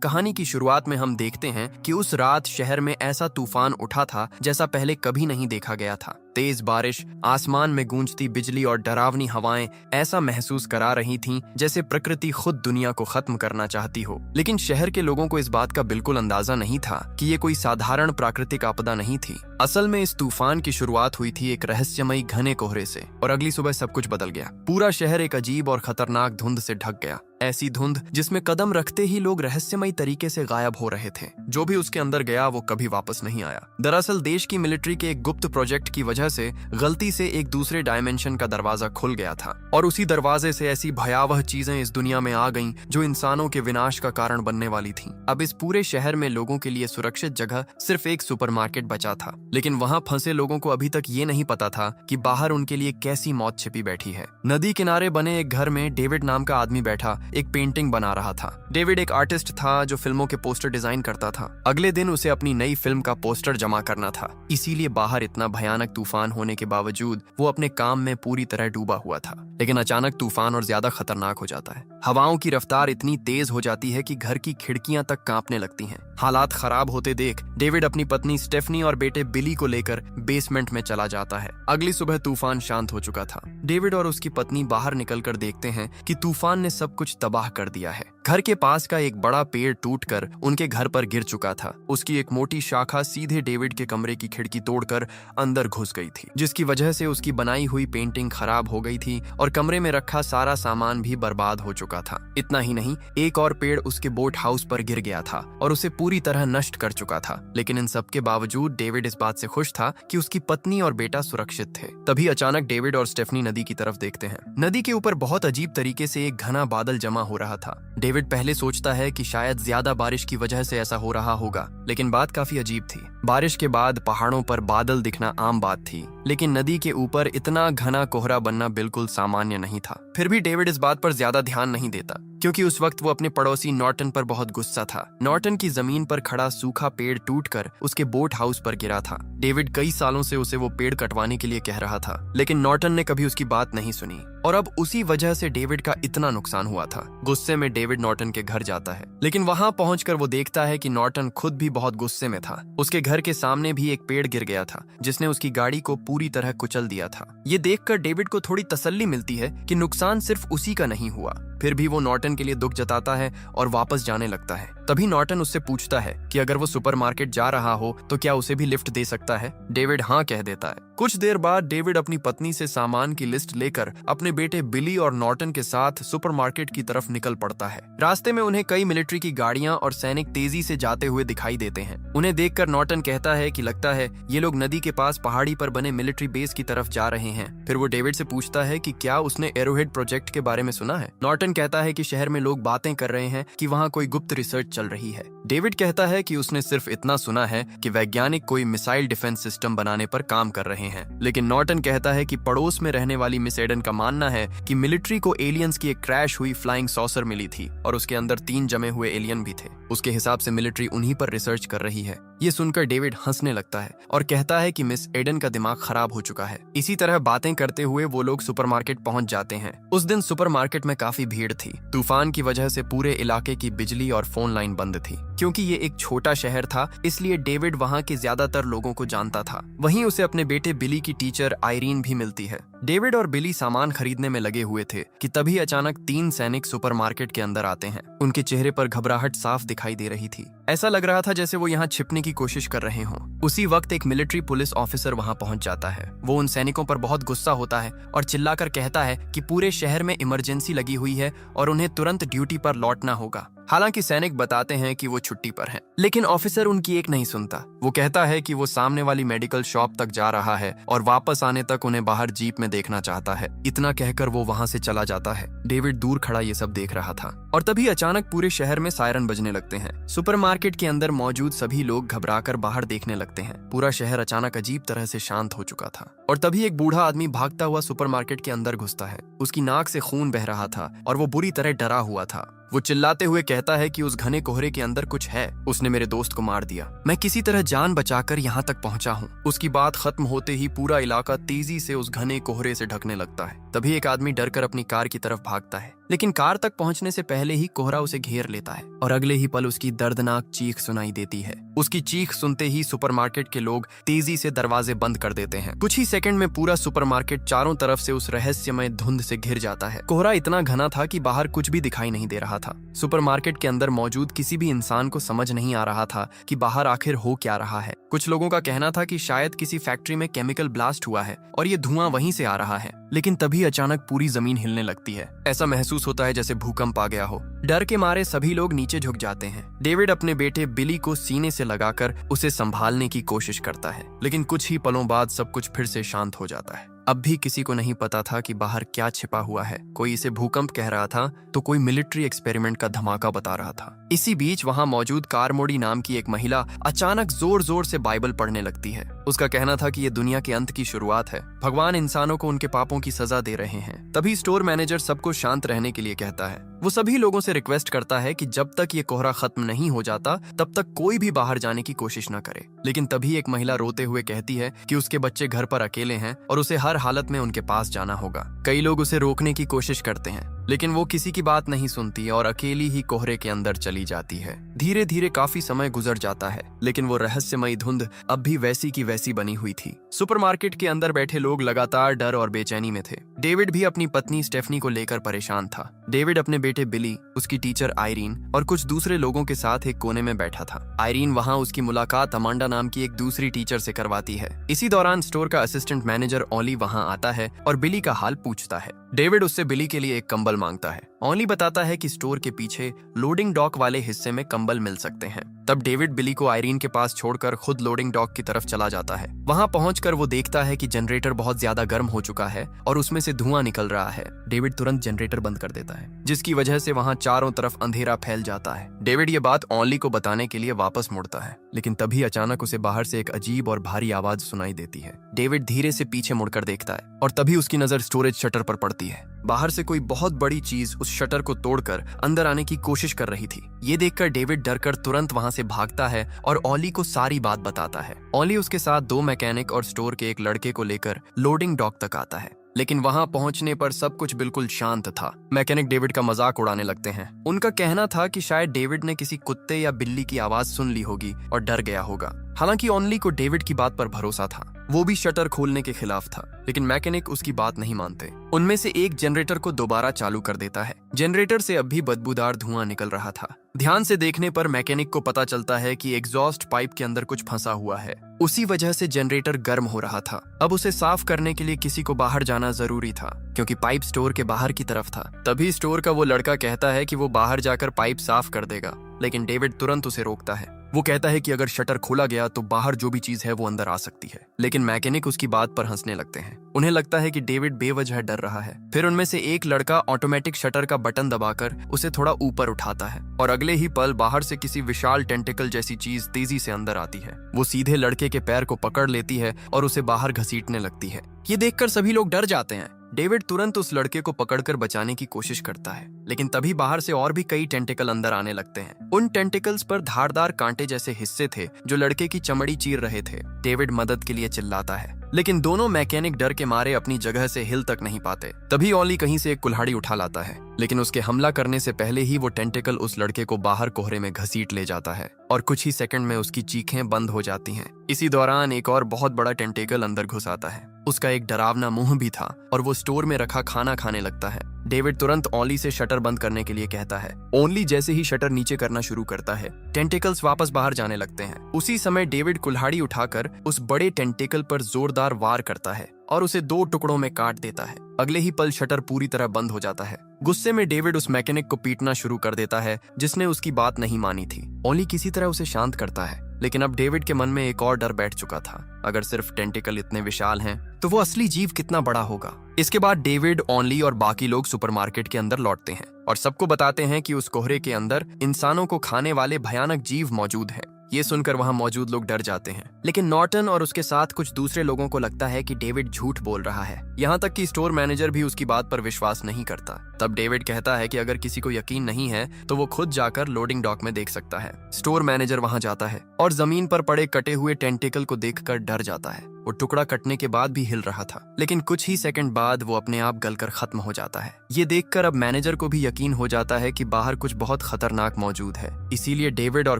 कहानी की शुरुआत में हम देखते हैं कि उस रात शहर में ऐसा तूफान उठा था जैसा पहले कभी नहीं देखा गया था। तेज बारिश, आसमान में गूंजती बिजली और डरावनी हवाएं ऐसा महसूस करा रही थीं जैसे प्रकृति खुद दुनिया को खत्म करना चाहती हो। लेकिन शहर के लोगों को इस बात का बिल्कुल अंदाजा नहीं था कि ये कोई साधारण प्राकृतिक आपदा नहीं थी। असल में इस तूफान की शुरुआत हुई थी एक रहस्यमयी घने कोहरे से और अगली सुबह सब कुछ बदल गया। पूरा शहर एक अजीब और खतरनाक धुंध से ढक गया। ऐसी धुंध जिसमें कदम रखते ही लोग रहस्यमयी तरीके से गायब हो रहे थे। जो भी उसके अंदर गया वो कभी वापस नहीं आया। दरअसल देश की मिलिट्री के एक गुप्त प्रोजेक्ट की वजह से गलती से एक दूसरे डायमेंशन का दरवाजा खुल गया था और उसी दरवाजे से ऐसी भयावह चीजें इस दुनिया में आ गईं जो इंसानों के विनाश का कारण बनने वाली थीं। अब इस पूरे शहर में लोगों के लिए सुरक्षित जगह सिर्फ एक सुपरमार्केट बचा था, लेकिन वहां फंसे लोगों को अभी तक ये नहीं पता था कि बाहर उनके लिए कैसी मौत छिपी बैठी है। नदी किनारे बने एक घर में डेविड नाम का आदमी बैठा एक पेंटिंग बना रहा था। डेविड एक आर्टिस्ट था जो फिल्मों के पोस्टर डिजाइन करता था। अगले दिन उसे अपनी नई फिल्म का पोस्टर जमा करना था, इसीलिए बाहर इतना भयानक तूफान होने के बावजूद वो अपने काम में पूरी तरह डूबा हुआ था। लेकिन अचानक तूफान और ज्यादा खतरनाक हो जाता है। हवाओं की रफ्तार इतनी तेज हो जाती है कि घर की खिड़कियां तक कांपने लगती हैं। हालात खराब होते देख डेविड अपनी पत्नी स्टेफनी और बेटे बिली को लेकर बेसमेंट में चला जाता है। अगली सुबह तूफान शांत हो चुका था। डेविड और उसकी पत्नी बाहर निकलकर देखते हैं कि तूफान ने सब कुछ तबाह कर दिया है। घर के पास का एक बड़ा पेड़ टूटकर उनके घर पर गिर चुका था। उसकी एक मोटी शाखा सीधे डेविड के कमरे की खिड़की तोड़कर अंदर घुस गई थी, जिसकी वजह से उसकी बनाई हुई पेंटिंग खराब हो गई थी और कमरे में रखा सारा सामान भी बर्बाद हो चुका था। इतना ही नहीं, एक और पेड़ उसके बोट हाउस पर गिर गया था और उसे पूरी तरह नष्ट कर चुका था। लेकिन इन सब के बावजूद डेविड इस बात से खुश था कि उसकी पत्नी और बेटा सुरक्षित थे। तभी अचानक डेविड और स्टेफनी नदी की तरफ देखते हैं। नदी के ऊपर बहुत अजीब तरीके से एक घना बादल जमा हो रहा था। डेविड पहले सोचता है कि शायद ज्यादा बारिश की वजह से ऐसा हो रहा होगा, लेकिन बात काफी अजीब थी। बारिश के बाद पहाड़ों पर बादल दिखना आम बात थी, लेकिन नदी के ऊपर इतना घना कोहरा बनना बिल्कुल सामान्य नहीं था। फिर भी डेविड इस बात पर ज्यादा ध्यान नहीं देता, क्योंकि उस वक्त वो अपने पड़ोसी नॉर्टन पर बहुत गुस्सा था। नॉर्टन की जमीन पर खड़ा सूखा पेड़ टूटकर उसके बोट हाउस पर गिरा था। डेविड कई सालों से उसे वो पेड़ कटवाने के लिए कह रहा था, लेकिन नॉर्टन ने कभी उसकी बात नहीं सुनी और अब उसी वजह से डेविड का इतना नुकसान हुआ था। गुस्से में डेविड नॉर्टन के घर जाता है, लेकिन वहां पहुंचकर वो देखता है कि नॉर्टन खुद भी बहुत गुस्से में था। उसके घर के सामने भी एक पेड़ गिर गया था जिसने उसकी गाड़ी को पूरी तरह कुचल दिया था। ये देखकर डेविड को थोड़ी तसल्ली मिलती है कि नुकसान सिर्फ उसी का नहीं हुआ। फिर भी वो नॉर्टन के लिए दुख जताता है और वापस जाने लगता है। तभी नॉर्टन उससे पूछता है कि अगर वो सुपरमार्केट जा रहा हो तो क्या उसे भी लिफ्ट दे सकता है। डेविड हाँ कह देता है। कुछ देर बाद डेविड अपनी पत्नी से सामान की लिस्ट लेकर अपने बेटे बिली और नॉर्टन के साथ सुपरमार्केट की तरफ निकल पड़ता है। रास्ते में उन्हें कई मिलिट्री की गाड़ियां और सैनिक तेजी से जाते हुए दिखाई देते हैं। उन्हें देखकर नॉर्टन कहता है कि लगता है ये लोग नदी के पास पहाड़ी पर बने मिलिट्री बेस की तरफ जा रहे हैं। फिर वो डेविड से पूछता है कि क्या उसने एरोहेड प्रोजेक्ट के बारे में सुना है। नॉर्टन कहता है कि शहर में लोग बातें कर रहे हैं कि वहाँ कोई गुप्त रिसर्च चल रही है। डेविड कहता है कि उसने सिर्फ इतना सुना है कि वैज्ञानिक कोई मिसाइल डिफेंस सिस्टम बनाने पर काम कर रहे हैं। लेकिन नॉर्टन कहता है कि पड़ोस में रहने वाली मिस एडन का मानना है कि मिलिट्री को एलियंस की एक क्रैश हुई फ्लाइंग सॉसर मिली थी और उसके अंदर 3 जमे हुए एलियन भी थे। उसके हिसाब से मिलिट्री उन्हीं पर रिसर्च कर रही है। ये सुनकर डेविड हंसने लगता है और कहता है कि मिस एडन का दिमाग खराब हो चुका है। इसी तरह बातें करते हुए वो लोग सुपरमार्केट पहुंच जाते हैं। उस दिन सुपरमार्केट में काफी भीड़ थी। तूफान की वजह से पूरे इलाके की बिजली और फोन लाइन बंद थी। क्योंकि ये एक छोटा शहर था, इसलिए डेविड वहाँ के ज्यादातर लोगों को जानता था। वहीं उसे अपने बेटे बिली की टीचर आयरीन भी मिलती है। डेविड और बिली सामान खरीदने में लगे हुए थे कि तभी अचानक 3 सैनिक सुपरमार्केट के अंदर आते हैं। उनके चेहरे पर घबराहट साफ दिखाई दे रही थी। ऐसा लग रहा था जैसे वो यहाँ छिपने की कोशिश कर रहे हों। उसी वक्त एक मिलिट्री पुलिस ऑफिसर वहाँ पहुंच जाता है। वो उन सैनिकों पर बहुत गुस्सा होता है और चिल्लाकर कहता है कि पूरे शहर में इमरजेंसी लगी हुई है और उन्हें तुरंत ड्यूटी पर लौटना होगा। हालांकि सैनिक बताते हैं कि वो छुट्टी पर हैं, लेकिन ऑफिसर उनकी एक नहीं सुनता। वो कहता है कि वो सामने वाली मेडिकल शॉप तक जा रहा है और वापस आने तक उन्हें बाहर जीप में देखना चाहता है। इतना कहकर वो वहां से चला जाता है। डेविड दूर खड़ा ये सब देख रहा था और तभी अचानक पूरे शहर में सायरन बजने लगते हैं। सुपरमार्केट के अंदर मौजूद सभी लोग घबराकर बाहर देखने लगते हैं। पूरा शहर अचानक अजीब तरह से शांत हो चुका था और तभी एक बूढ़ा आदमी भागता हुआ सुपरमार्केट के अंदर घुसता है। उसकी नाक से खून बह रहा था और वो बुरी तरह डरा हुआ था। वो चिल्लाते हुए कहता है कि उस घने कोहरे के अंदर कुछ है। उसने मेरे दोस्त को मार दिया। मैं किसी तरह जान बचाकर यहाँ तक पहुँचा हूँ। उसकी बात खत्म होते ही पूरा इलाका तेजी से उस घने कोहरे से ढकने लगता है। तभी एक आदमी डरकर अपनी कार की तरफ भागता है। लेकिन कार तक पहुंचने से पहले ही कोहरा उसे घेर लेता है और अगले ही पल उसकी दर्दनाक चीख सुनाई देती है। उसकी चीख सुनते ही सुपरमार्केट के लोग तेजी से दरवाजे बंद कर देते हैं। कुछ ही सेकंड में पूरा सुपरमार्केट चारों तरफ से उस रहस्यमय धुंध से घिर जाता है। कोहरा इतना घना था कि बाहर कुछ भी दिखाई नहीं दे रहा था। सुपरमार्केट के अंदर मौजूद किसी भी इंसान को समझ नहीं आ रहा था कि बाहर आखिर हो क्या रहा है। कुछ लोगों का कहना था कि शायद किसी फैक्ट्री में केमिकल ब्लास्ट हुआ है और ये धुआं वहीं से आ रहा है। लेकिन तभी अचानक पूरी जमीन हिलने लगती है। ऐसा महसूस होता है जैसे भूकंप आ गया हो। डर के मारे सभी लोग नीचे झुक जाते हैं। डेविड अपने बेटे बिली को सीने से लगाकर उसे संभालने की कोशिश करता है, लेकिन कुछ ही पलों बाद सब कुछ फिर से शांत हो जाता है। अब भी किसी को नहीं पता था कि बाहर क्या छिपा हुआ है। कोई इसे भूकंप कह रहा था तो कोई मिलिट्री एक्सपेरिमेंट का धमाका बता रहा था। इसी बीच वहां मौजूद कारमोड़ी नाम की एक महिला अचानक जोर जोर से बाइबल पढ़ने लगती है। उसका कहना था कि ये दुनिया के अंत की शुरुआत है। भगवान इंसानों को उनके पापों की सजा दे रहे हैं। तभी स्टोर मैनेजर सबको शांत रहने के लिए कहता है। वो सभी लोगों से रिक्वेस्ट करता है कि जब तक ये कोहरा खत्म नहीं हो जाता तब तक कोई भी बाहर जाने की कोशिश न करे। लेकिन तभी एक महिला रोते हुए कहती है कि उसके बच्चे घर पर अकेले हैं और उसे हर हालत में उनके पास जाना होगा। कई लोग उसे रोकने की कोशिश करते हैं, लेकिन वो किसी की बात नहीं सुनती और अकेली ही कोहरे के अंदर चली जाती है। धीरे धीरे काफी समय गुजर जाता है, लेकिन वो रहस्यमयी धुंध अब भी वैसी की वैसी बनी हुई थी। सुपरमार्केट के अंदर बैठे लोग लगातार डर और बेचैनी में थे। डेविड भी अपनी पत्नी स्टेफनी को लेकर परेशान था। डेविड अपने बेटे बिली, उसकी टीचर आयरीन और कुछ दूसरे लोगों के साथ एक कोने में बैठा था। आयरीन वहां उसकी मुलाकात अमांडा नाम की एक दूसरी टीचर से करवाती है। इसी दौरान स्टोर का असिस्टेंट मैनेजर ओली वहां आता है और बिली का हाल पूछता है। डेविड उससे बिली के लिए एक कंबल मांगता है। ओली बताता है कि स्टोर के पीछे लोडिंग डॉक वाले हिस्से में कंबल मिल सकते हैं। तब डेविड बिली को आयरीन के पास छोड़कर खुद लोडिंग डॉक की तरफ चला जाता है। वहां पहुंचकर वो देखता है कि जनरेटर बहुत ज्यादा गर्म हो चुका है और उसमें से धुआं निकल रहा है। डेविड तुरंत जनरेटर बंद कर देता है, जिसकी वजह से वहां चारों तरफ अंधेरा फैल जाता है। डेविड ये बात ओली को बताने के लिए वापस मुड़ता है, लेकिन तभी अचानक उसे बाहर से एक अजीब और भारी आवाज सुनाई देती है। डेविड धीरे से पीछे मुड़कर देखता है और तभी उसकी नजर स्टोरेज शटर पर पड़ती है। बाहर से कोई बहुत बड़ी चीज उस शटर को तोड़कर अंदर आने की कोशिश कर रही थी। ये देखकर डेविड डरकर तुरंत वहां से भागता है और ओली को सारी बात बताता है। ओली उसके साथ 2 मैकेनिक और स्टोर के एक लड़के को लेकर लोडिंग डॉक तक आता है, लेकिन वहां पहुंचने पर सब कुछ बिल्कुल शांत था। मैकेनिक डेविड का मजाक उड़ाने लगते हैं। उनका कहना था कि शायद डेविड ने किसी कुत्ते या बिल्ली की आवाज सुन ली होगी और डर गया होगा। हालांकि ओनली को डेविड की बात पर भरोसा था। वो भी शटर खोलने के खिलाफ था, लेकिन मैकेनिक उसकी बात नहीं मानते। उनमें से एक जनरेटर को दोबारा चालू कर देता है। जनरेटर से अब भी बदबूदार धुआं निकल रहा था। ध्यान से देखने पर मैकेनिक को पता चलता है कि एग्जॉस्ट पाइप के अंदर कुछ फंसा हुआ है। उसी वजह से जनरेटर गर्म हो रहा था। अब उसे साफ करने के लिए किसी को बाहर जाना जरूरी था, क्योंकि पाइप स्टोर के बाहर की तरफ था। तभी स्टोर का वो लड़का कहता है कि वो बाहर जाकर पाइप साफ कर देगा, लेकिन डेविड तुरंत उसे रोकता है। वो कहता है कि अगर शटर खोला गया तो बाहर जो भी चीज है वो अंदर आ सकती है। लेकिन मैकेनिक उसकी बात पर हंसने लगते हैं। उन्हें लगता है कि डेविड बेवजह डर रहा है। फिर उनमें से एक लड़का ऑटोमेटिक शटर का बटन दबाकर उसे थोड़ा ऊपर उठाता है और अगले ही पल बाहर से किसी विशाल टेंटिकल जैसी चीज तेजी से अंदर आती है। वो सीधे लड़के के पैर को पकड़ लेती है और उसे बाहर घसीटने लगती है। ये देखकर सभी लोग डर जाते हैं। डेविड तुरंत उस लड़के को पकड़कर बचाने की कोशिश करता है, लेकिन तभी बाहर से और भी कई टेंटिकल अंदर आने लगते हैं। उन टेंटिकल्स पर धारदार कांटे जैसे हिस्से थे जो लड़के की चमड़ी चीर रहे थे। डेविड मदद के लिए चिल्लाता है, लेकिन दोनों मैकेनिक डर के मारे अपनी जगह से हिल तक नहीं पाते। तभी ओली कहीं से एक कुल्हाड़ी उठा लाता है, लेकिन उसके हमला करने से पहले ही वो टेंटिकल उस लड़के को बाहर कोहरे में घसीट ले जाता है और कुछ ही सेकंड में उसकी चीखें बंद हो जाती हैं। इसी दौरान एक और बहुत बड़ा टेंटिकल अंदर घुस आता है। उसका एक डरावना मुंह भी था और वो स्टोर में रखा खाना खाने लगता है। डेविड तुरंत ओली से शटर बंद करने के लिए कहता है। ओली जैसे ही शटर नीचे करना शुरू करता है, टेंटिकल्स वापस बाहर जाने लगते हैं। उसी समय डेविड कुल्हाड़ी उठाकर उस बड़े टेंटिकल पर जोरदार वार करता है और उसे 2 टुकड़ों में काट देता है। अगले ही पल शटर पूरी तरह बंद हो जाता है। गुस्से में डेविड उस मैकेनिक को पीटना शुरू कर देता है जिसने उसकी बात नहीं मानी थी। ओली किसी तरह उसे शांत करता है, लेकिन अब डेविड के मन में एक और डर बैठ चुका था। अगर सिर्फ टेंटिकल इतने विशाल हैं, तो वो असली जीव कितना बड़ा होगा। इसके बाद डेविड, ओनली और बाकी लोग सुपरमार्केट के अंदर लौटते हैं और सबको बताते हैं कि उस कोहरे के अंदर इंसानों को खाने वाले भयानक जीव मौजूद हैं। ये सुनकर वहां मौजूद लोग डर जाते हैं, लेकिन नॉर्टन और उसके साथ कुछ दूसरे लोगों को लगता है कि डेविड झूठ बोल रहा है। यहाँ तक कि स्टोर मैनेजर भी उसकी बात पर विश्वास नहीं करता। तब डेविड कहता है कि अगर किसी को यकीन नहीं है तो वो खुद जाकर लोडिंग डॉक में देख सकता है। स्टोर मैनेजर वहां जाता है और जमीन पर पड़े कटे हुए टेंटिकल को देखकर डर जाता है। वो टुकड़ा कटने के बाद भी हिल रहा था, लेकिन कुछ ही सेकंड बाद वो अपने आप गलकर खत्म हो जाता है। ये देखकर अब मैनेजर को भी यकीन हो जाता है कि बाहर कुछ बहुत खतरनाक मौजूद है। इसीलिए डेविड और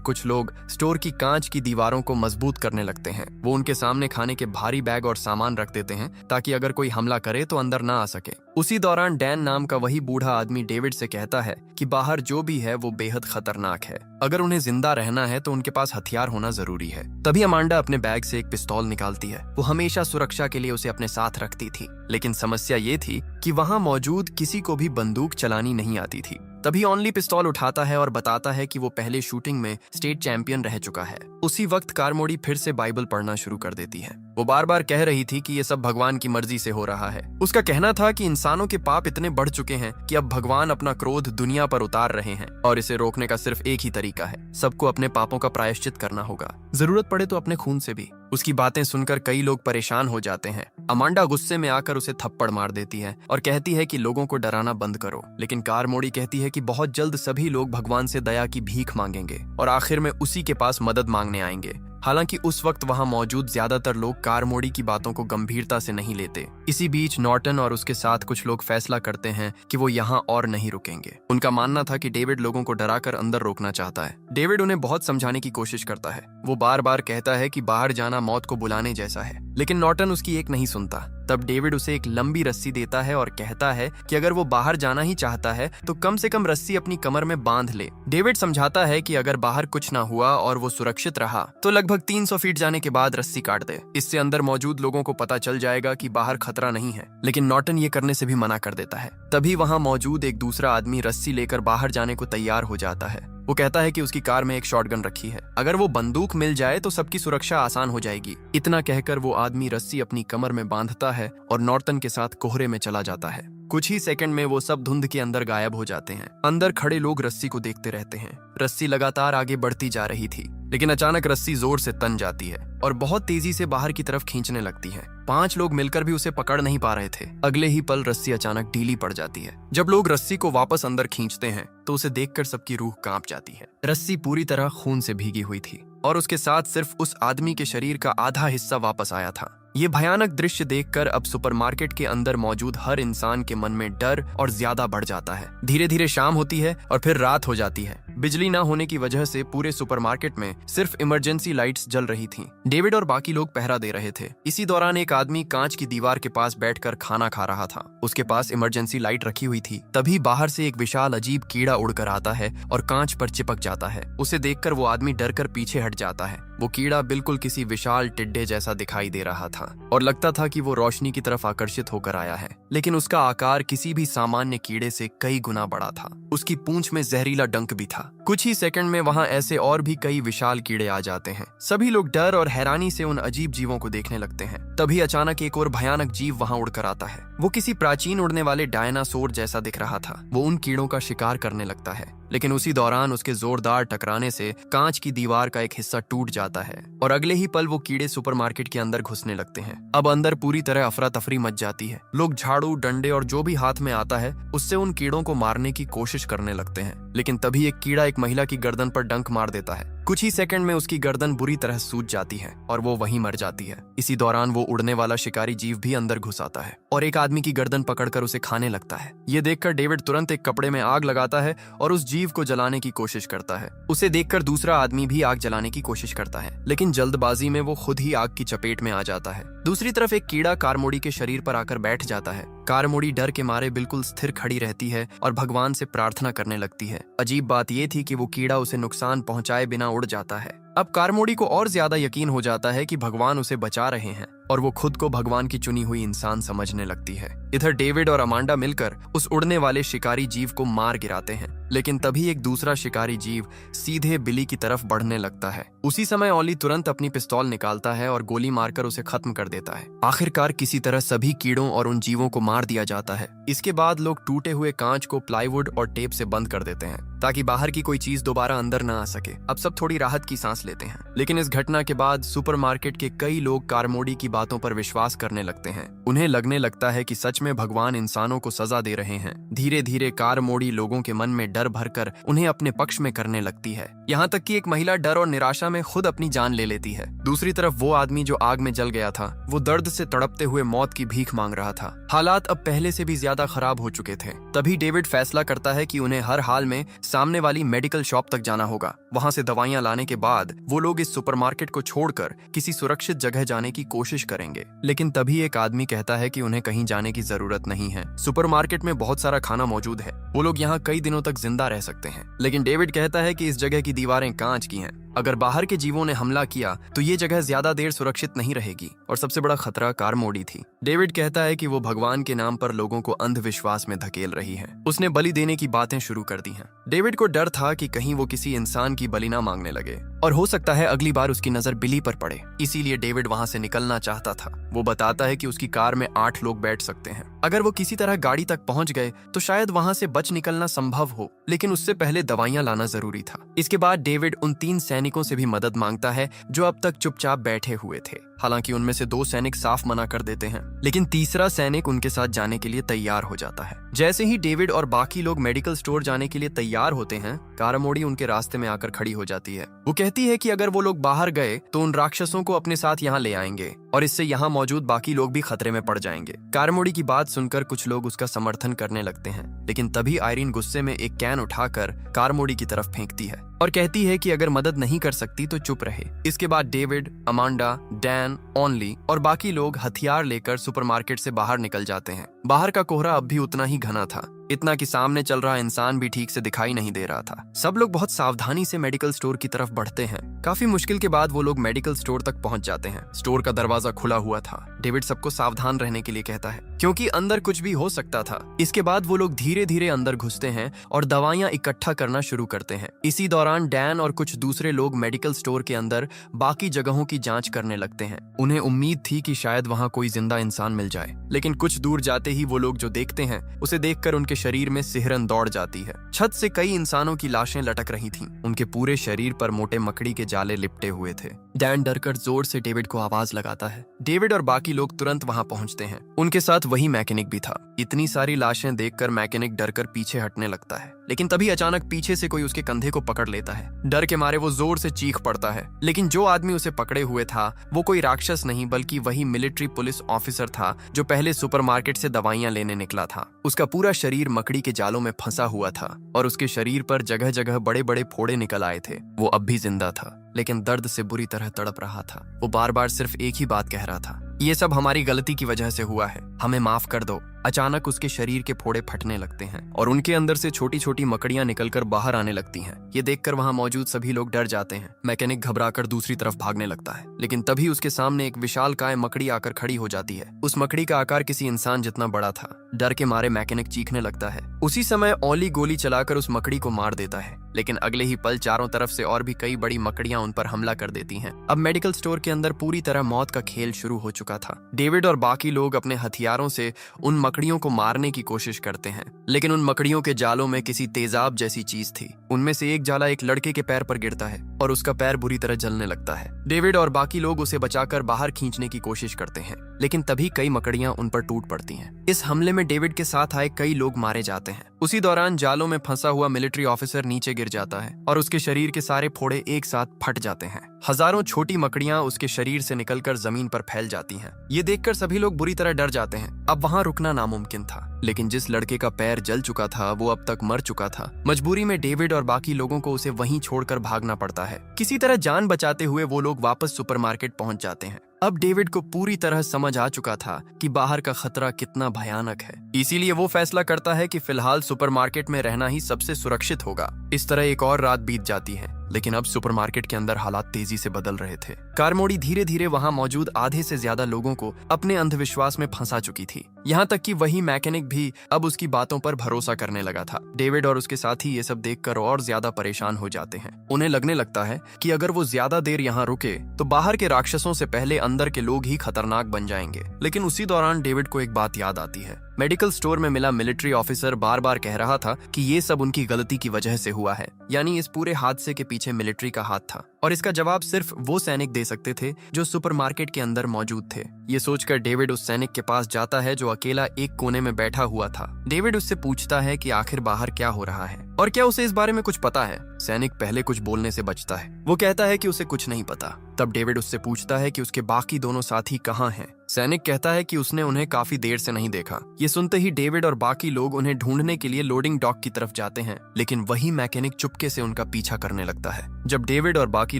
कुछ लोग स्टोर की कांच की दीवारों को मजबूत करने लगते हैं। वो उनके सामने खाने के भारी बैग और सामान रख देते हैं ताकि अगर कोई हमला करे तो अंदर ना आ सके। उसी दौरान डैन नाम का वही बूढ़ा आदमी डेविड से कहता है कि बाहर जो भी है वो बेहद खतरनाक है, अगर उन्हें जिंदा रहना है तो उनके पास हथियार होना जरूरी है। तभी अमांडा अपने बैग से एक पिस्तौल निकालती है। वो हमेशा सुरक्षा के लिए उसे अपने साथ रखती थी, लेकिन समस्या ये थी कि वहां मौजूद किसी को भी बंदूक चलानी नहीं आती थी। तभी ऑनली पिस्तौल उठाता है और बताता है कि वो पहले शूटिंग में स्टेट चैंपियन रह चुका है। उसी वक्त कारमोडी फिर से बाइबल पढ़ना शुरू कर देती है। वो बार बार कह रही थी कि ये सब भगवान की मर्जी से हो रहा है। उसका कहना था कि इंसानों के पाप इतने बढ़ चुके हैं कि अब भगवान अपना क्रोध दुनिया पर उतार रहे हैं और इसे रोकने का सिर्फ एक ही तरीका है, सबको अपने पापों का प्रायश्चित करना होगा, जरूरत पड़े तो अपने खून से भी। उसकी बातें सुनकर कई लोग परेशान हो जाते हैं। अमांडा गुस्से में आकर उसे थप्पड़ मार देती है और कहती है कि लोगों को डराना बंद करो, लेकिन कारमोडी कहती है कि बहुत जल्द सभी लोग भगवान से दया की भीख मांगेंगे और आखिर में उसी के पास मदद मांगने आएंगे। हालांकि उस वक्त वहां मौजूद ज्यादातर लोग कारमोडी की बातों को गंभीरता से नहीं लेते। इसी बीच नॉर्टन और उसके साथ कुछ लोग फैसला करते हैं कि वो यहाँ और नहीं रुकेंगे। उनका मानना था कि डेविड लोगों को डराकर अंदर रोकना चाहता है। डेविड उन्हें बहुत समझाने की कोशिश करता है। वो बार बार कहता है कि बाहर जाना मौत को बुलाने जैसा है, लेकिन नॉर्टन उसकी एक नहीं सुनता। तब डेविड उसे एक लंबी रस्सी देता है और कहता है कि अगर वो बाहर जाना ही चाहता है तो कम से कम रस्सी अपनी कमर में बांध ले। डेविड समझाता है कि अगर बाहर कुछ ना हुआ और वो सुरक्षित रहा तो लगभग 300 फीट जाने के बाद रस्सी काट दे। इससे अंदर मौजूद लोगों को पता चल जाएगा कि बाहर खतरा नहीं है, लेकिन नॉर्टन ये करने से भी मना कर देता है। तभी वहां मौजूद एक दूसरा आदमी रस्सी लेकर बाहर जाने को तैयार हो जाता है। वो कहता है कि उसकी कार में एक शॉटगन रखी है, अगर वो बंदूक मिल जाए तो सबकी सुरक्षा आसान हो जाएगी। इतना कहकर वो आदमी रस्सी अपनी कमर में बांधता है और नॉर्टन के साथ कोहरे में चला जाता है। कुछ ही सेकंड में वो सब धुंध के अंदर गायब हो जाते हैं। अंदर खड़े लोग रस्सी को देखते रहते हैं। रस्सी लगातार आगे बढ़ती जा रही थी, लेकिन अचानक रस्सी जोर से तन जाती है और बहुत तेजी से बाहर की तरफ खींचने लगती है। 5 लोग मिलकर भी उसे पकड़ नहीं पा रहे थे। अगले ही पल रस्सी अचानक ढीली पड़ जाती है। जब लोग रस्सी को वापस अंदर खींचते हैं तो उसे देखकर सबकी रूह कांप जाती है। रस्सी पूरी तरह खून से भीगी हुई थी और उसके साथ सिर्फ उस आदमी के शरीर का आधा हिस्सा वापस आया था। ये भयानक दृश्य देखकर अब सुपरमार्केट के अंदर मौजूद हर इंसान के मन में डर और ज्यादा बढ़ जाता है। धीरे धीरे शाम होती है और फिर रात हो जाती है। बिजली ना होने की वजह से पूरे सुपरमार्केट में सिर्फ इमरजेंसी लाइट्स जल रही थीं। डेविड और बाकी लोग पहरा दे रहे थे। इसी दौरान एक आदमी कांच की दीवार के पास बैठकर खाना खा रहा था। उसके पास इमरजेंसी लाइट रखी हुई थी। तभी बाहर से एक विशाल अजीब कीड़ा उड़कर आता है और कांच पर चिपक जाता है। उसे देखकर वो आदमी डरकर पीछे हट जाता है। वो कीड़ा बिल्कुल किसी विशाल टिड्डे जैसा दिखाई दे रहा था और लगता था कि वो रोशनी की तरफ आकर्षित होकर आया है, लेकिन उसका आकार किसी भी सामान्य कीड़े से कई गुना बड़ा था। उसकी पूंछ में जहरीला डंक भी था। कुछ ही सेकंड में वहां ऐसे और भी कई विशाल कीड़े आ जाते हैं। सभी लोग डर और हैरानी से उन अजीब जीवों को देखने लगते हैं। तभी अचानक एक और भयानक जीव वहां उड़कर आता है। वो किसी प्राचीन उड़ने वाले डायनासोर जैसा दिख रहा था। वो उन कीड़ों का शिकार करने लगता है, लेकिन उसी दौरान उसके जोरदार टकराने से कांच की दीवार का एक हिस्सा टूट जाता है और अगले ही पल वो कीड़े सुपरमार्केट के अंदर घुसने लगते हैं। अब अंदर पूरी तरह अफरा तफरी मच जाती है। लोग झाड़ू, डंडे और जो भी हाथ में आता है उससे उन कीड़ों को मारने की कोशिश करने लगते हैं, लेकिन तभी एक कीड़ा एक महिला की गर्दन पर डंक मार देता है। कुछ ही सेकंड में उसकी गर्दन बुरी तरह सूज जाती है और वो वहीं मर जाती है। इसी दौरान वो उड़ने वाला शिकारी जीव भी अंदर घुस आता है और एक आदमी की गर्दन पकड़कर उसे खाने लगता है। ये देखकर डेविड तुरंत एक कपड़े में आग लगाता है और उस जीव को जलाने की कोशिश करता है। उसे देखकर दूसरा आदमी भी आग जलाने की कोशिश करता है, लेकिन जल्दबाजी में वो खुद ही आग की चपेट में आ जाता है। दूसरी तरफ एक कीड़ा कारमोडी के शरीर पर आकर बैठ जाता है। कारमोडी डर के मारे बिल्कुल स्थिर खड़ी रहती है और भगवान से प्रार्थना करने लगती है। अजीब बात ये थी कि वो कीड़ा उसे नुकसान पहुंचाए बिना उड़ जाता है। अब कारमोडी को और ज्यादा यकीन हो जाता है कि भगवान उसे बचा रहे हैं और वो खुद को भगवान की चुनी हुई इंसान समझने लगती है। इधर डेविड और अमांडा मिलकर उस उड़ने वाले शिकारी जीव को मार गिराते हैं, लेकिन तभी एक दूसरा शिकारी जीव सीधे बिली की तरफ बढ़ने लगता है। उसी समय ओली तुरंत अपनी पिस्तौल निकालता है और गोली मारकर उसे खत्म कर देता है। आखिरकार किसी तरह सभी कीड़ों और उन जीवों को मार दिया जाता है। इसके बाद लोग टूटे हुए कांच को प्लाईवुड और टेप से बंद कर देते हैं ताकि बाहर की कोई चीज दोबारा अंदर न आ सके। अब सब थोड़ी राहत की सांस लेते हैं, लेकिन इस घटना के बाद सुपरमार्केट के कई लोग कारमोडी की बातों पर विश्वास करने लगते हैं। उन्हें लगने लगता है कि सच में भगवान इंसानों को सजा दे रहे हैं। धीरे धीरे कारमोडी लोगों के मन में डर भरकर उन्हें अपने पक्ष में करने लगती है। यहाँ तक कि एक महिला डर और निराशा में खुद अपनी जान ले लेती है। दूसरी तरफ वो आदमी जो आग में जल गया था, वो दर्द से तड़पते हुए मौत की भीख मांग रहा था। हालात अब पहले से भी ज्यादा खराब हो चुके थे। तभी डेविड फैसला करता है कि उन्हें हर हाल में सामने वाली मेडिकल शॉप तक जाना होगा। वहां से दवाइयां लाने के बाद वो लोग इस सुपरमार्केट को छोड़कर किसी सुरक्षित जगह जाने की कोशिश करेंगे। लेकिन तभी एक आदमी कहता है कि उन्हें कहीं जाने की जरूरत नहीं है, सुपरमार्केट में बहुत सारा खाना मौजूद है, वो लोग यहाँ कई दिनों तक जिंदा रह सकते हैं। लेकिन डेविड कहता है कि इस जगह की दीवारें कांच की हैं। अगर बाहर के जीवों ने हमला किया तो ये जगह ज्यादा देर सुरक्षित नहीं रहेगी। और सबसे बड़ा खतरा कारमोडी थी। डेविड कहता है कि वो भगवान के नाम पर लोगों को अंधविश्वास में धकेल रही है। उसने बलि देने की बातें शुरू कर दी हैं। डेविड को डर था कि कहीं वो किसी इंसान की बलि ना मांगने लगे और हो सकता है अगली बार उसकी नजर बिली पर पड़े। इसीलिए डेविड वहां से निकलना चाहता था। वो बताता है कि उसकी कार में 8 लोग बैठ सकते हैं। अगर वो किसी तरह गाड़ी तक पहुंच गए तो शायद वहां से बच निकलना संभव हो, लेकिन उससे पहले दवाइयां लाना जरूरी था। इसके बाद डेविड उन 3 सैनिकों से भी मदद मांगता है जो अब तक चुपचाप बैठे हुए थे। हालांकि उनमें से 2 सैनिक साफ मना कर देते हैं, लेकिन तीसरा सैनिक उनके साथ जाने के लिए तैयार हो जाता है। जैसे ही डेविड और बाकी लोग मेडिकल स्टोर जाने के लिए तैयार होते हैं, कारमोडी उनके रास्ते में आकर खड़ी हो जाती है। वो कहती है कि अगर वो लोग बाहर गए तो उन राक्षसों को अपने साथ यहाँ ले आएंगे और इससे यहाँ मौजूद बाकी लोग भी खतरे में पड़ जाएंगे। कारमोडी की बात सुनकर कुछ लोग उसका समर्थन करने लगते हैं, लेकिन तभी आयरीन गुस्से में एक कैन उठाकर कारमोडी की तरफ फेंकती है और कहती है कि अगर मदद नहीं कर सकती तो चुप रहे। इसके बाद डेविड, अमांडा, डैन, ओनली और बाकी लोग हथियार लेकर सुपरमार्केट से बाहर निकल जाते हैं। बाहर का कोहरा अब भी उतना ही घना था, इतना कि सामने चल रहा इंसान भी ठीक से दिखाई नहीं दे रहा था। सब लोग बहुत सावधानी से मेडिकल स्टोर की तरफ बढ़ते हैं। काफी मुश्किल के बाद वो लोग मेडिकल स्टोर तक पहुंच जाते हैं। स्टोर का दरवाजा खुला हुआ था। डेविड सबको सावधान रहने के लिए कहता है क्योंकि अंदर कुछ भी हो सकता था। इसके बाद वो लोग धीरे धीरे अंदर घुसते हैं और दवाइयां इकट्ठा करना शुरू करते हैं। इसी दौरान डैन और कुछ दूसरे लोग मेडिकल स्टोर के अंदर बाकी जगहों की जांच करने लगते हैं। उन्हें उम्मीद थी कि शायद वहां कोई जिंदा इंसान मिल जाए, लेकिन कुछ दूर जाते ही वो लोग जो देखते हैं उसे देखकर उनके शरीर में सिहरन दौड़ जाती है। छत से कई इंसानों की लाशें लटक रही थीं। उनके पूरे शरीर पर मोटे मकड़ी के जाले लिपटे हुए थे। डैन डरकर जोर से डेविड को आवाज लगाता है। डेविड और बाकी लोग तुरंत वहां पहुंचते हैं। उनके साथ वही मैकेनिक भी था। इतनी सारी लाशें देखकर मैकेनिक डरकर पीछे हटने लगता है, लेकिन तभी अचानक पीछे से कोई उसके कंधे को पकड़ लेता है। डर के मारे वो जोर से चीख पड़ता है, लेकिन जो आदमी उसे पकड़े हुए था वो कोई राक्षस नहीं बल्कि वही मिलिट्री पुलिस ऑफिसर था जो पहले सुपरमार्केट से दवाइयां लेने निकला था। उसका पूरा शरीर मकड़ी के जालों में फंसा हुआ था और उसके शरीर पर जगह जगह बड़े बड़े फोड़े निकल आए थे। वो अब भी जिंदा था, लेकिन दर्द से बुरी तरह तड़प रहा था। वो बार बार सिर्फ एक ही बात कह रहा था, ये सब हमारी गलती की वजह से हुआ है, हमें माफ कर दो। अचानक उसके शरीर के फोड़े फटने लगते हैं और उनके अंदर से छोटी छोटी मकड़ियां निकलकर बाहर आने लगती हैं। ये देखकर वहां मौजूद सभी लोग डर जाते हैं। मैकेनिक घबराकर दूसरी तरफ भागने लगता है, लेकिन तभी उसके सामने एक विशालकाय मकड़ी आकर खड़ी हो जाती है। उस मकड़ी का आकार किसी इंसान जितना बड़ा था। डर के मारे मैकेनिक चीखने लगता है। उसी समय ओली गोली चलाकर उस मकड़ी को मार देता है, लेकिन अगले ही पल चारों तरफ से और भी कई बड़ी मकड़ियां उन पर हमला कर देती हैं। अब मेडिकल स्टोर के अंदर पूरी तरह मौत का खेल शुरू हो चुका था। डेविड और बाकी लोग अपने हथियारों से उन मकड़ियों को मारने की कोशिश करते हैं, लेकिन उन मकड़ियों के जालों में किसी तेजाब जैसी चीज थी। उनमें से एक जाला एक लड़के के पैर पर गिरता है और उसका पैर बुरी तरह जलने लगता है। डेविड और बाकी लोग उसे बचाकर बाहर खींचने की कोशिश करते हैं, लेकिन तभी कई मकड़ियां उन पर टूट पड़ती हैं। इस हमले में डेविड के साथ आए कई लोग मारे जाते हैं। उसी दौरान जालों में फंसा हुआ मिलिट्री ऑफिसर नीचे गिर जाता है और उसके शरीर के सारे फोड़े एक साथ फट जाते हैं। हजारों छोटी मकड़ियां उसके शरीर से निकलकर जमीन पर फैल जाती हैं। ये देखकर सभी लोग बुरी तरह डर जाते हैं। अब वहां रुकना नामुमकिन था, लेकिन जिस लड़के का पैर जल चुका था वो अब तक मर चुका था। मजबूरी में डेविड और बाकी लोगों को उसे वहीं छोड़कर भागना पड़ता है। किसी तरह जान बचाते हुए वो लोग वापस सुपरमार्केट पहुंच जाते हैं। अब डेविड को पूरी तरह समझ आ चुका था कि बाहर का खतरा कितना भयानक है। इसीलिए वो फैसला करता है कि फिलहाल सुपरमार्केट में रहना ही सबसे सुरक्षित होगा। इस तरह एक और रात बीत जाती है, लेकिन अब सुपरमार्केट के अंदर हालात तेजी से बदल रहे थे। कारमोडी धीरे धीरे वहां मौजूद आधे से ज्यादा लोगों को अपने अंधविश्वास में फंसा चुकी थी। यहाँ तक कि वही मैकेनिक भी अब उसकी बातों पर भरोसा करने लगा था। डेविड और उसके साथी ये सब देखकर और ज्यादा परेशान हो जाते हैं। उन्हें लगने लगता है कि अगर वो ज्यादा देर यहाँ रुके तो बाहर के राक्षसों से पहले अंदर के लोग ही खतरनाक बन जाएंगे। लेकिन उसी दौरान डेविड को एक बात याद आती है। मेडिकल स्टोर में मिला मिलिट्री ऑफिसर बार बार कह रहा था कि ये सब उनकी गलती की वजह से हुआ है, यानी इस पूरे हादसे के पीछे मिलिट्री का हाथ था। और इसका जवाब सिर्फ वो सैनिक दे सकते थे जो सुपरमार्केट के अंदर मौजूद थे। ये सोचकर डेविड उस सैनिक के पास जाता है जो अकेला एक कोने में बैठा हुआ था। डेविड उससे पूछता है कि आखिर बाहर क्या हो रहा है और क्या उसे इस बारे में कुछ पता है। सैनिक पहले कुछ बोलने से बचता है। वो कहता है कि उसे कुछ नहीं पता। तब डेविड उससे पूछता है कि उसके बाकी दोनों साथी कहाँ हैं। सैनिक कहता है कि उसने उन्हें काफी देर से नहीं देखा। ये सुनते ही डेविड और बाकी लोग उन्हें ढूंढने के लिए लोडिंग डॉक की तरफ जाते हैं, लेकिन वही मैकेनिक चुपके से उनका पीछा करने लगता है। जब डेविड और बाकी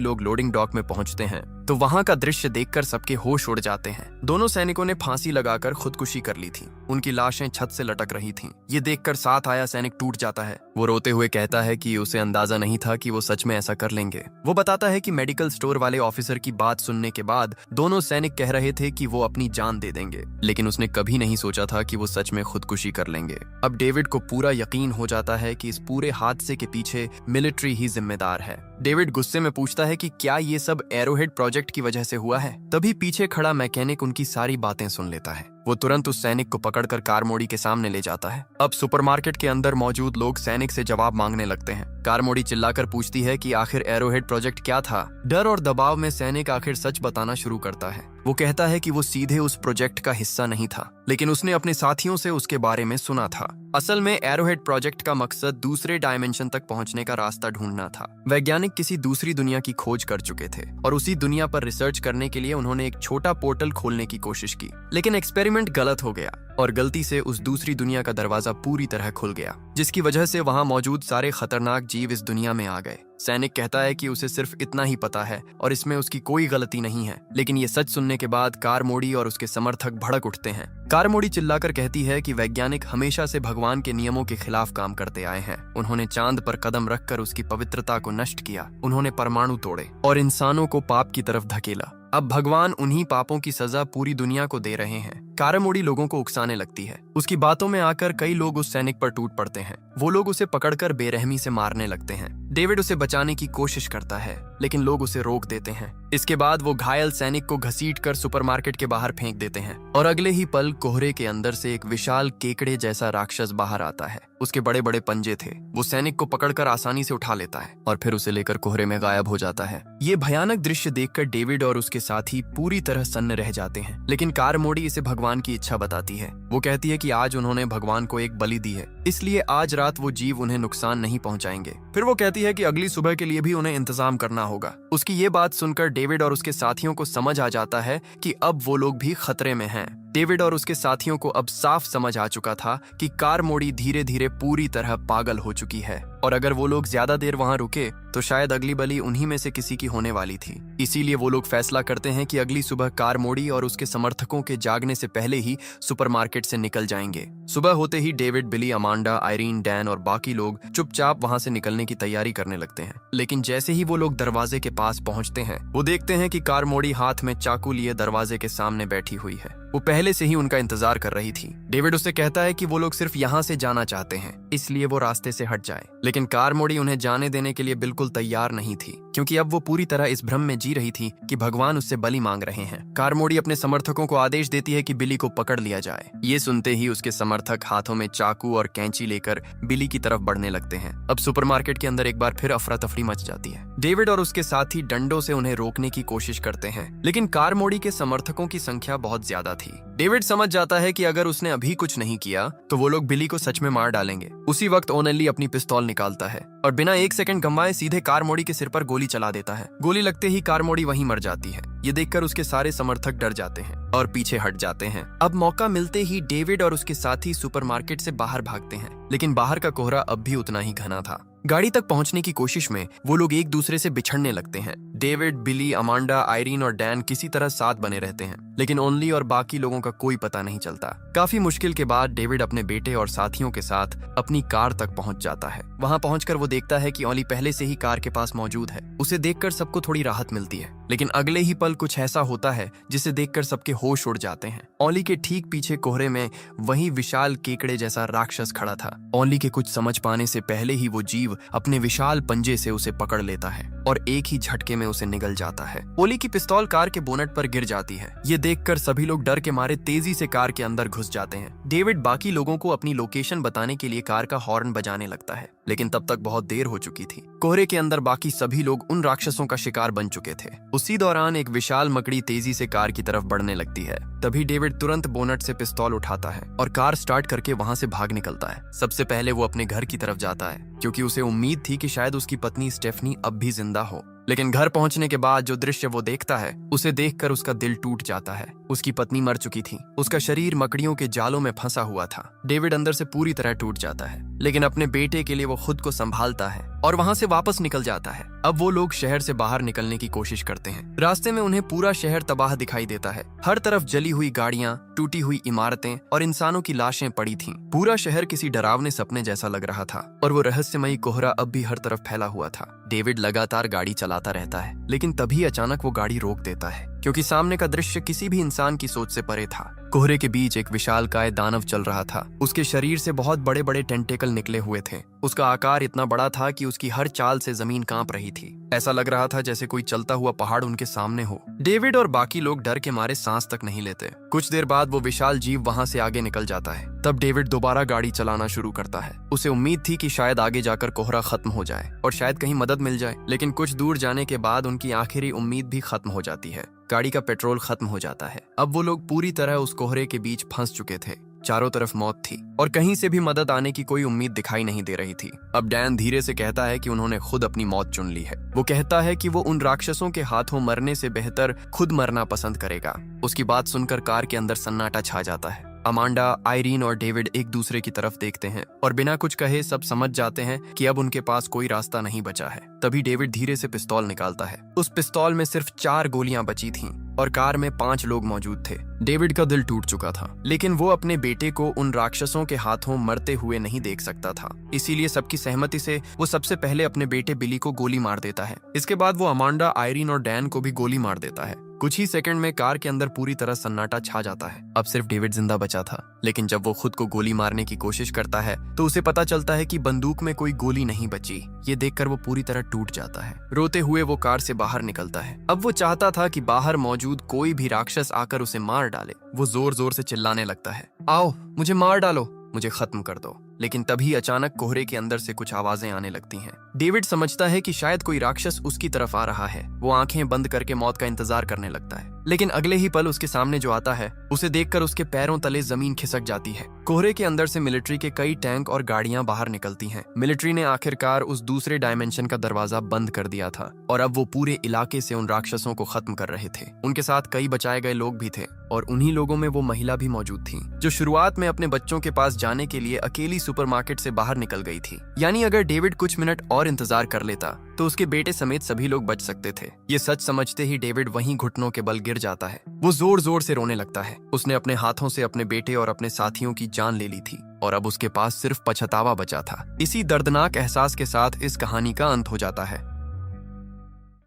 लोग लोडिंग डॉक में पहुंचते हैं तो वहां का दृश्य देखकर सबके होश उड़ जाते हैं। दोनों सैनिकों ने फांसी लगाकर खुदकुशी कर ली थी। उनकी लाशें छत से लटक रही थीं। ये देखकर साथ आया सैनिक टूट जाता है। वो रोते हुए कहता है कि उसे अंदाजा नहीं था कि वो सच में ऐसा कर लेंगे। वो बताता है कि मेडिकल स्टोर वाले ऑफिसर की बात सुनने के बाद दोनों सैनिक कह रहे थे कि वो अपनी जान दे देंगे, लेकिन उसने कभी नहीं सोचा था कि वो सच में खुदकुशी कर लेंगे। अब डेविड को पूरा यकीन हो जाता है कि इस पूरे हादसे के पीछे मिलिट्री ही जिम्मेदार है। डेविड गुस्से में पूछता है कि क्या ये सब एरोहेड प्रोजेक्ट की वजह से हुआ है। तभी पीछे खड़ा मैकेनिक उनकी सारी बातें सुन लेता है। वो तुरंत उस सैनिक को पकड़कर कारमोड़ी के सामने ले जाता है। अब सुपरमार्केट के अंदर मौजूद लोग सैनिक से जवाब मांगने लगते हैं। कारमोड़ी चिल्लाकर पूछती है कि आखिर एरोहेड प्रोजेक्ट क्या था। डर और दबाव में सैनिक आखिर सच बताना शुरू करता है। वो कहता है कि वो सीधे उस प्रोजेक्ट का हिस्सा नहीं था, लेकिन उसने अपने साथियों से उसके बारे में सुना था। असल में एरोहेड प्रोजेक्ट का मकसद दूसरे डायमेंशन तक पहुंचने का रास्ता ढूंढना था। वैज्ञानिक किसी दूसरी दुनिया की खोज कर चुके थे और उसी दुनिया पर रिसर्च करने के लिए उन्होंने एक छोटा पोर्टल खोलने की कोशिश की, लेकिन एक्सपेरिमेंट गलत हो गया और गलती से उस दूसरी दुनिया का दरवाजा पूरी तरह खुल गया, जिसकी वजह से वहां मौजूद सारे खतरनाक जीव इस दुनिया में आ गए। सैनिक कहता है कि उसे सिर्फ इतना ही पता है और इसमें उसकी कोई गलती नहीं है, लेकिन ये सच सुनने के बाद कारमोड़ी और उसके समर्थक भड़क उठते हैं। कारमोड़ी चिल्लाकर कहती है कि वैज्ञानिक हमेशा से भगवान के नियमों के खिलाफ काम करते आए हैं। उन्होंने चांद पर कदम रखकर उसकी पवित्रता को नष्ट किया, उन्होंने परमाणु तोड़े और इंसानों को पाप की तरफ धकेला। अब भगवान उन्हीं पापों की सजा पूरी दुनिया को दे रहे हैं। कारमोड़ी लोगों को उकसाने लगती है। उसकी बातों में आकर कई लोग उस सैनिक पर टूट पड़ते हैं। वो लोग उसे पकड़कर बेरहमी से मारने लगते हैं। डेविड उसे बचाने की कोशिश करता है, लेकिन लोग उसे रोक देते हैं। इसके बाद वो घायल सैनिक को घसीटकर सुपरमार्केट के बाहर फेंक देते हैं और अगले ही पल कोहरे के अंदर से एक विशाल केकड़े जैसा राक्षस बाहर आता है। उसके बड़े बड़े पंजे थे। वो सैनिक को पकड़कर आसानी से उठा लेता है और फिर उसे लेकर कोहरे में गायब हो जाता है। ये भयानक दृश्य देखकर डेविड और उसके साथी पूरी तरह सन्न रह जाते हैं, लेकिन कारमोड़ी इसे भगवान की इच्छा बताती है। वो कहती है कि आज उन्होंने भगवान को एक बलि दी है, इसलिए आज रात वो जीव उन्हें नुकसान नहीं पहुंचाएंगे। फिर वो कहती है कि अगली सुबह के लिए भी उन्हें इंतजाम करना होगा। उसकी ये बात सुनकर डेविड और उसके साथियों को समझ आ जाता है कि अब वो लोग भी खतरे में हैं। डेविड और उसके साथियों को अब साफ समझ आ चुका था कि कारमोड़ी धीरे धीरे पूरी तरह पागल हो चुकी है और अगर वो लोग ज्यादा देर वहां रुके तो शायद अगली बलि उन्हीं में से किसी की होने वाली थी। इसीलिए वो लोग फैसला करते हैं कि अगली सुबह कारमोड़ी और उसके समर्थकों के जागने से पहले ही सुपरमार्केट से निकल जाएंगे। सुबह होते ही डेविड, बिली, अमांडा, आयरीन, डैन और बाकी लोग चुपचाप वहां से निकलने की तैयारी करने लगते हैं, लेकिन जैसे ही वो लोग दरवाजे के पास पहुंचते हैं वो देखते हैं कि कारमोड़ी हाथ में चाकू लिए दरवाजे के सामने बैठी हुई है। वो पहले से ही उनका इंतजार कर रही थी। डेविड उससे कहता है कि वो लोग सिर्फ यहाँ से जाना चाहते हैं, इसलिए वो रास्ते से हट जाए, लेकिन कारमोड़ी उन्हें जाने देने के लिए बिल्कुल तैयार नहीं थी, क्योंकि अब वो पूरी तरह इस भ्रम में जी रही थी कि भगवान उससे बलि मांग रहे हैं। कारमोड़ी अपने समर्थकों को आदेश देती है कि बिली को पकड़ लिया जाए। ये सुनते ही उसके समर्थक हाथों में चाकू और कैंची लेकर बिली की तरफ बढ़ने लगते हैं। अब सुपरमार्केट के अंदर एक बार फिर अफरा तफरी मच जाती है। डेविड और उसके साथी डंडों से उन्हें रोकने की कोशिश करते हैं, लेकिन कारमोड़ी के समर्थकों की संख्या बहुत ज्यादा थी। डेविड समझ जाता है कि अगर उसने अभी कुछ नहीं किया तो वो लोग बिली को सच में मार डालेंगे। उसी वक्त ओनेली अपनी पिस्तौल निकालता है और बिना एक सेकंड गंवाए सीधे कारमोड़ी के सिर पर गोली चला देता है। गोली लगते ही कारमोड़ी वहीं मर जाती है। ये देखकर उसके सारे समर्थक डर जाते हैं और पीछे हट जाते हैं। अब मौका मिलते ही डेविड और उसके साथी सुपरमार्केट से बाहर भागते हैं, लेकिन बाहर का कोहरा अब भी उतना ही घना था। गाड़ी तक पहुंचने की कोशिश में वो लोग एक दूसरे से बिछड़ने लगते हैं। डेविड, बिली, अमांडा, आयरीन और डैन किसी तरह साथ बने रहते हैं, लेकिन ओनली और बाकी लोगों का कोई पता नहीं चलता। काफी मुश्किल के बाद डेविड अपने बेटे और साथियों के साथ अपनी कार तक पहुंच जाता है। वहां पहुंचकर वो देखता है कि ओली पहले से ही कार के पास मौजूद है। उसे देखकर सबको थोड़ी राहत मिलती है, लेकिन अगले ही पल कुछ ऐसा होता है जिसे देखकर सबके होश उड़ जाते हैं। ओली के ठीक पीछे कोहरे में वही विशाल केकड़े जैसा राक्षस खड़ा था। ओली के कुछ समझ पाने से पहले ही वो जीव अपने विशाल पंजे से उसे पकड़ लेता है और एक ही झटके में में उसे निगल जाता है। ओली की पिस्तौल कार के बोनट पर गिर जाती है। ये देखकर सभी लोग डर के मारे तेजी से कार के अंदर घुस जाते हैं। डेविड बाकी लोगों को अपनी लोकेशन बताने के लिए कार का हॉर्न बजाने लगता है, लेकिन तब तक बहुत देर हो चुकी थी। कोहरे के अंदर बाकी सभी लोग उन राक्षसों का शिकार बन चुके थे। उसी दौरान एक विशाल मकड़ी तेजी से कार की तरफ बढ़ने लगती है। तभी डेविड तुरंत बोनट से पिस्तौल उठाता है और कार स्टार्ट करके वहां से भाग निकलता है। सबसे पहले वो अपने घर की तरफ जाता है, क्योंकि उसे उम्मीद थी कि शायद उसकी पत्नी स्टेफनी अब भी जिंदा हो। लेकिन घर पहुंचने के बाद जो दृश्य वो देखता है, उसे देखकर उसका दिल टूट जाता है। उसकी पत्नी मर चुकी थी, उसका शरीर मकड़ियों के जालों में फंसा हुआ था। डेविड अंदर से पूरी तरह टूट जाता है, लेकिन अपने बेटे के लिए वो खुद को संभालता है और वहां से वापस निकल जाता है। अब वो लोग शहर से बाहर निकलने की कोशिश करते हैं। रास्ते में उन्हें पूरा शहर तबाह दिखाई देता है। हर तरफ जली हुई गाड़ियां, टूटी हुई इमारतें और इंसानों की लाशें पड़ी थीं। पूरा शहर किसी डरावने सपने जैसा लग रहा था और वो रहस्यमयी कोहरा अब भी हर तरफ फैला हुआ था। डेविड लगातार गाड़ी चलाता रहता है, लेकिन तभी अचानक वो गाड़ी रोक देता है, क्योंकि सामने का दृश्य किसी भी इंसान की सोच से परे था। कोहरे के बीच एक विशालकाय दानव चल रहा था। उसके शरीर से बहुत बड़े बड़े टेंटेकल निकले हुए थे। उसका आकार इतना बड़ा था कि उसकी हर चाल से जमीन कांप रही थी। ऐसा लग रहा था जैसे कोई चलता हुआ पहाड़ उनके सामने हो। डेविड और बाकी लोग डर के मारे सांस तक नहीं लेते। कुछ देर बाद वो विशाल जीव वहां से आगे निकल जाता है। तब डेविड दोबारा गाड़ी चलाना शुरू करता है। उसे उम्मीद थी कि शायद आगे जाकर कोहरा खत्म हो जाए और शायद कहीं मदद मिल जाए, लेकिन कुछ दूर जाने के बाद उनकी आखिरी उम्मीद भी खत्म हो जाती है। गाड़ी का पेट्रोल खत्म हो जाता है। अब वो लोग पूरी तरह उस कोहरे के बीच फंस चुके थे। चारों तरफ मौत थी और कहीं से भी मदद आने की कोई उम्मीद दिखाई नहीं दे रही थी। अब डैन धीरे से कहता है कि उन्होंने खुद अपनी मौत चुन ली है। वो कहता है कि वो उन राक्षसों के हाथों मरने से बेहतर खुद मरना पसंद करेगा। उसकी बात सुनकर कार के अंदर सन्नाटा छा जाता है। अमांडा, आयरीन और डेविड एक दूसरे की तरफ देखते हैं और बिना कुछ कहे सब समझ जाते हैं कि अब उनके पास कोई रास्ता नहीं बचा है। तभी डेविड धीरे से पिस्तौल निकालता है। उस पिस्तौल में सिर्फ 4 गोलियां बची थीं और कार में 5 लोग मौजूद थे। डेविड का दिल टूट चुका था, लेकिन वो अपने बेटे को उन राक्षसों के हाथों मरते हुए नहीं देख सकता था। इसीलिए सबकी सहमति से वो सबसे पहले अपने बेटे बिली को गोली मार देता है। इसके बाद वो अमांडा, आयरीन और डैन को भी गोली मार देता है। कुछ ही सेकंड में कार के अंदर पूरी तरह सन्नाटा छा जाता है। अब सिर्फ डेविड जिंदा बचा था, लेकिन जब वो खुद को गोली मारने की कोशिश करता है तो उसे पता चलता है कि बंदूक में कोई गोली नहीं बची। ये देखकर वो पूरी तरह टूट जाता है। रोते हुए वो कार से बाहर निकलता है। अब वो चाहता था कि बाहर मौजूद कोई भी राक्षस आकर उसे मार डाले। वो जोर जोर से चिल्लाने लगता है, आओ मुझे मार डालो, मुझे खत्म कर दो। लेकिन तभी अचानक कोहरे के अंदर से कुछ आवाजें आने लगती हैं। डेविड समझता है कि शायद कोई राक्षस उसकी तरफ आ रहा है। वो आंखें बंद करके मौत का इंतजार करने लगता है, लेकिन अगले ही पल उसके सामने जो आता है उसे देखकर उसके पैरों तले जमीन खिसक जाती है। कोहरे के अंदर से मिलिट्री के कई टैंक और गाड़ियां बाहर निकलती हैं। मिलिट्री ने आखिरकार उस दूसरे डायमेंशन का दरवाजा बंद कर दिया था और अब वो पूरे इलाके से उन राक्षसों को खत्म कर रहे थे। उनके साथ कई बचाए गए लोग भी थे और उन्हीं लोगों में वो महिला भी मौजूद थी, जो शुरुआत में अपने बच्चों के पास जाने के लिए अकेली सुपरमार्केट से बाहर निकल गई थी। यानी अगर डेविड कुछ मिनट और इंतजार कर लेता तो उसके बेटे समेत सभी लोग बच सकते थे। ये सच समझते ही डेविड वहीं घुटनों के बल गिर जाता है। वो जोर जोर से रोने लगता है। उसने अपने हाथों से अपने बेटे और अपने साथियों की जान ले ली थी और अब उसके पास सिर्फ पछतावा बचा था। इसी दर्दनाक एहसास के साथ इस कहानी का अंत हो जाता है।